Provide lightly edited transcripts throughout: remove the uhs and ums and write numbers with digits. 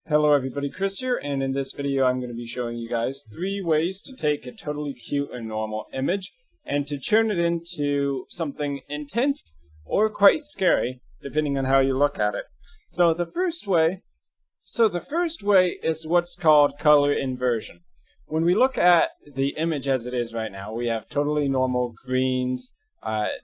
Hello everybody, Chris here, and in this video I'm going to be showing you guys 3 ways to take a totally cute and normal image and to turn it into something intense or quite scary, depending on how you look at it. So the first way is what's called color inversion. When we look at the image as it is right now, we have totally normal greens,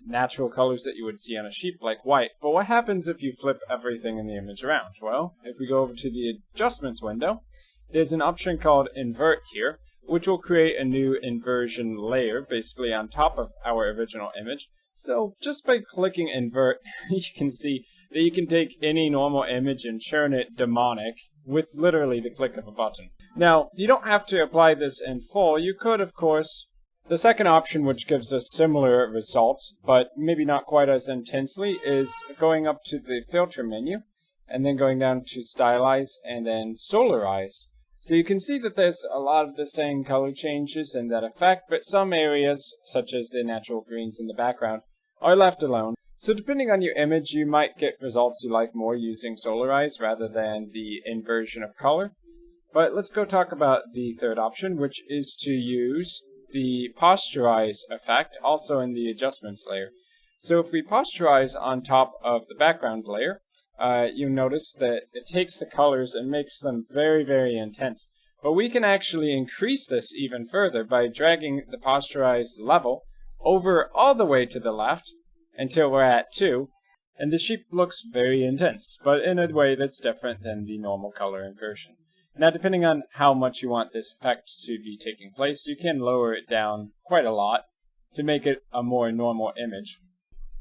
natural colors that you would see on a sheet like white. But what happens if you flip everything in the image around? Well, if we go over to the adjustments window, there's an option called invert here, which will create a new inversion layer basically on top of our original image. So just by clicking invert, you can see that you can take any normal image and turn it demonic with literally the click of a button. Now, you don't have to apply this in full. You could, of course. The second option, which gives us similar results, but maybe not quite as intensely, is going up to the filter menu and then going down to Stylize and then Solarize. So you can see that there's a lot of the same color changes in that effect, but some areas, such as the natural greens in the background, are left alone. So depending on your image, you might get results you like more using Solarize rather than the inversion of color. But let's go talk about the third option, which is to use the Posterize effect, also in the adjustments layer. So if we posterize on top of the background layer, you notice that it takes the colors and makes them very, very intense. But we can actually increase this even further by dragging the posterize level over all the way to the left until we're at 2, and the sheep looks very intense, but in a way that's different than the normal color inversion. Now, depending on how much you want this effect to be taking place, you can lower it down quite a lot to make it a more normal image.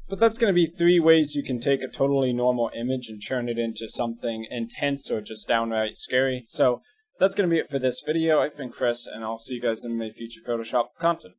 But that's going to be 3 ways you can take a totally normal image and turn it into something intense or just downright scary. So that's going to be it for this video. I've been Chris, and I'll see you guys in my future Photoshop content.